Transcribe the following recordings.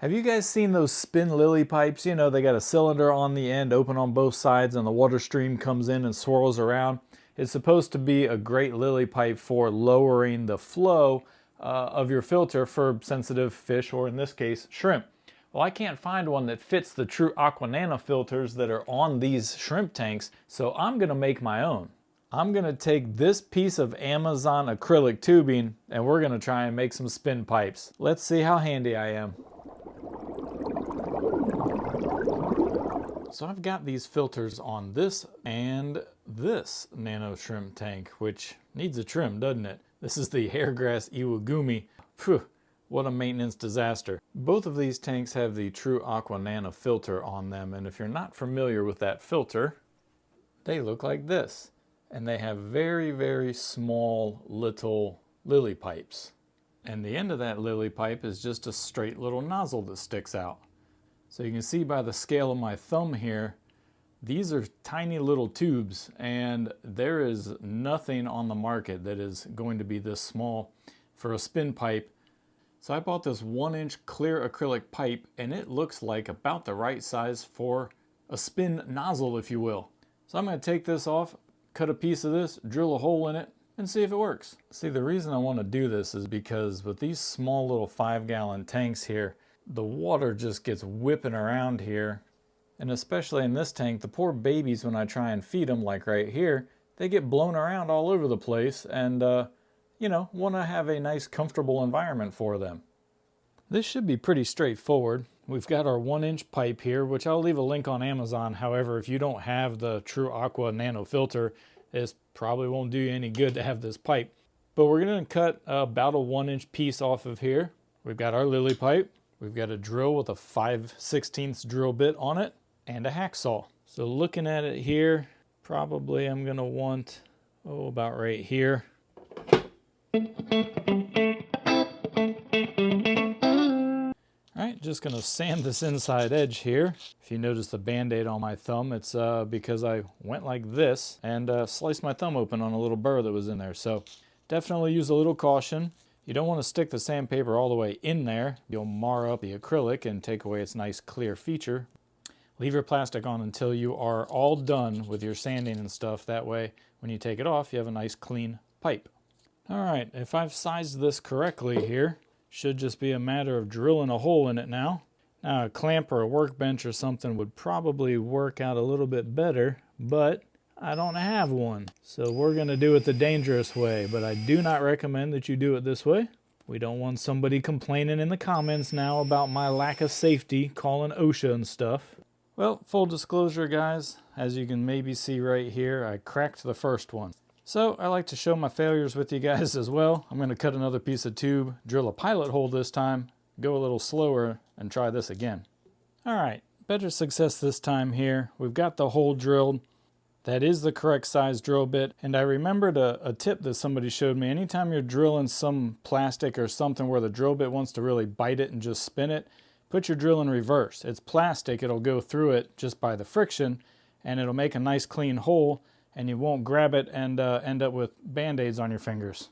Have you guys seen those spin lily pipes? You know, they got a cylinder on the end, open on both sides, and the water stream comes in and swirls around. It's supposed to be a great lily pipe for lowering the flow of your filter for sensitive fish, or in this case, shrimp. Well, I can't find one that fits the true Aqua Nano filters that are on these shrimp tanks, so I'm gonna make my own. I'm gonna take this piece of Amazon acrylic tubing and we're gonna try and make some spin pipes. Let's see how handy I am. So I've got these filters on this and this nano shrimp tank, which needs a trim, doesn't it? This is the Hairgrass Iwagumi. Phew, what a maintenance disaster. Both of these tanks have the true Aqua Nano filter on them, and if you're not familiar with that filter, they look like this. And they have very, very small little lily pipes. And the end of that lily pipe is just a straight little nozzle that sticks out. So you can see by the scale of my thumb here, these are tiny little tubes, and there is nothing on the market that is going to be this small for a spin pipe. So I bought this 1-inch clear acrylic pipe, and it looks like about the right size for a spin nozzle, if you will. So I'm going to take this off, cut a piece of this, drill a hole in it, and see if it works. See, the reason I want to do this is because with these small little 5-gallon tanks here, the water just gets whipping around here. And especially in this tank, the poor babies, when I try and feed them, like right here, they get blown around all over the place and, you know, want to have a nice, comfortable environment for them. This should be pretty straightforward. We've got our 1-inch pipe here, which I'll leave a link on Amazon. However, if you don't have the true Aqua Nano filter, this probably won't do you any good to have this pipe. But we're going to cut about a 1-inch piece off of here. We've got our lily pipe. We've got a drill with a 5/16 drill bit on it and a hacksaw. So looking at it here, probably I'm going to want, about right here. Alright, just going to sand this inside edge here. If you notice the band-aid on my thumb, it's because I went like this and sliced my thumb open on a little burr that was in there. So definitely use a little caution. You don't want to stick the sandpaper all the way in there. You'll mar up the acrylic and take away its nice clear feature. Leave your plastic on until you are all done with your sanding and stuff. That way, when you take it off, you have a nice clean pipe. Alright, if I've sized this correctly here, should just be a matter of drilling a hole in it now. Now, a clamp or a workbench or something would probably work out a little bit better, but I don't have one. So we're going to do it the dangerous way, but I do not recommend that you do it this way. We don't want somebody complaining in the comments now about my lack of safety, calling OSHA and stuff. Well, full disclosure guys, as you can maybe see right here, I cracked the first one. So I like to show my failures with you guys as well. I'm going to cut another piece of tube, drill a pilot hole this time, go a little slower, and try this again. Alright, better success this time here. We've got the hole drilled. That is the correct size drill bit, and I remembered a tip that somebody showed me. Anytime you're drilling some plastic or something where the drill bit wants to really bite it and just spin it, put your drill in reverse. It's plastic, it'll go through it just by the friction, and it'll make a nice clean hole, and you won't grab it and end up with band-aids on your fingers.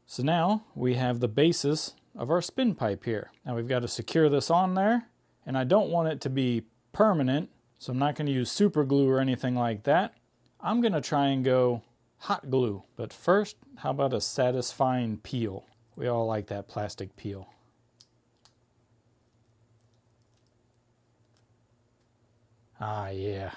So now we have the basis of our spin pipe here. Now we've got to secure this on there, and I don't want it to be permanent, so I'm not going to use super glue or anything like that. I'm going to try and go hot glue, but first, how about a satisfying peel? We all like that plastic peel. Ah, yeah.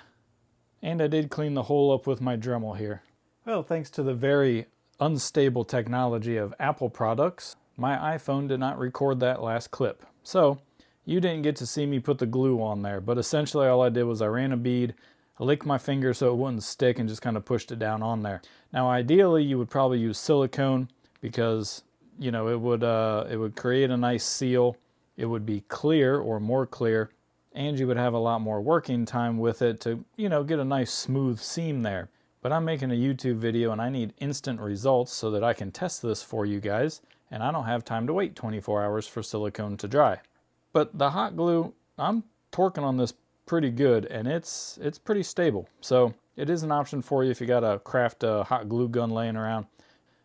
And I did clean the hole up with my Dremel here. Well, thanks to the very unstable technology of Apple products, my iPhone did not record that last clip. So, you didn't get to see me put the glue on there, but essentially all I did was I ran a bead, I licked my finger so it wouldn't stick and just kind of pushed it down on there. Now ideally you would probably use silicone because, you know, it would create a nice seal. It would be clear or more clear, and you would have a lot more working time with it to, you know, get a nice smooth seam there. But I'm making a YouTube video and I need instant results so that I can test this for you guys, and I don't have time to wait 24 hours for silicone to dry. But the hot glue, I'm torquing on this pretty good, and it's pretty stable. So it is an option for you if you got a craft hot glue gun laying around.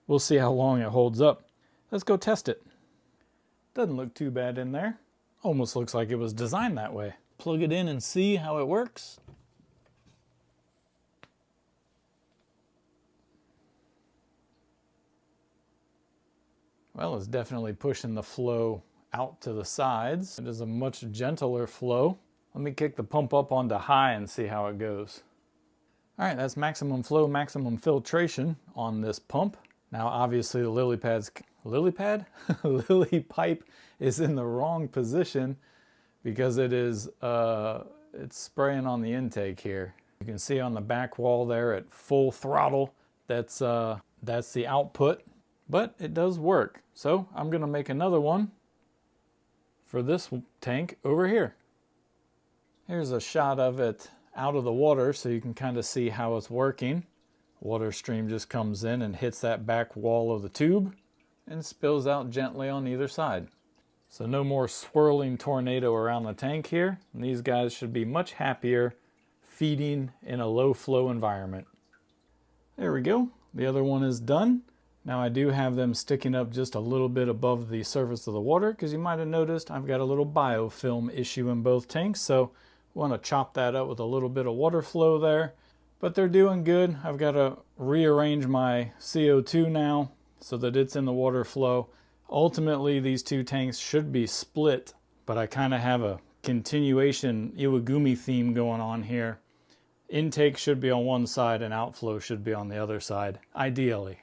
We'll see how long it holds up. Let's go test it. Doesn't look too bad in there. Almost looks like it was designed that way. Plug it in and see how it works. Well, it's definitely pushing the flow out to the sides. It is a much gentler flow. Let me kick the pump up onto high and see how it goes. All right, that's maximum flow, maximum filtration on this pump. Now, obviously the lily pipe is in the wrong position because it is, it's spraying on the intake here. You can see on the back wall there at full throttle, that's the output, but it does work. So I'm gonna make another one for this tank over here. Here's a shot of it out of the water so you can kind of see how it's working. Water stream just comes in and hits that back wall of the tube and spills out gently on either side. So no more swirling tornado around the tank here. And these guys should be much happier feeding in a low flow environment. There we go. The other one is done. Now I do have them sticking up just a little bit above the surface of the water because you might have noticed I've got a little biofilm issue in both tanks. So I want to chop that up with a little bit of water flow there. But they're doing good. I've got to rearrange my CO2 now so that it's in the water flow. Ultimately, these two tanks should be split, but I kind of have a continuation Iwagumi theme going on here. Intake should be on one side and outflow should be on the other side, ideally.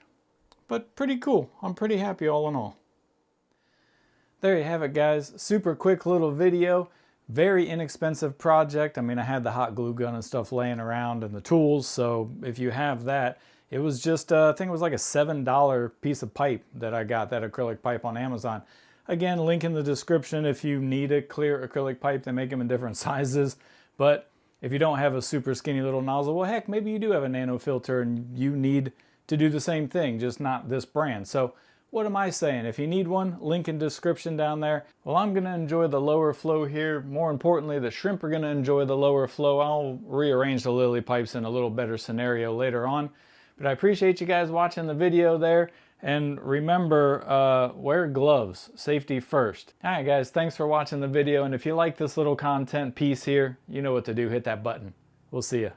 But pretty cool. I'm pretty happy all in all. There you have it, guys. Super quick little video. Very inexpensive project. I mean, I had the hot glue gun and stuff laying around and the tools, so if you have that, it was just, I think it was like a $7 piece of pipe that I got, that acrylic pipe on Amazon. Again, link in the description if you need a clear acrylic pipe. They make them in different sizes, but if you don't have a super skinny little nozzle, well, heck, maybe you do have a nano filter and you need to do the same thing, just not this brand. So what am I saying? If you need one, link in description down there. Well, I'm gonna enjoy the lower flow here. More importantly, the shrimp are gonna enjoy the lower flow. I'll rearrange the lily pipes in a little better scenario later on. But I appreciate you guys watching the video there. And remember, wear gloves, safety first. All right, guys, thanks for watching the video. And if you like this little content piece here, you know what to do. Hit that button. We'll see ya.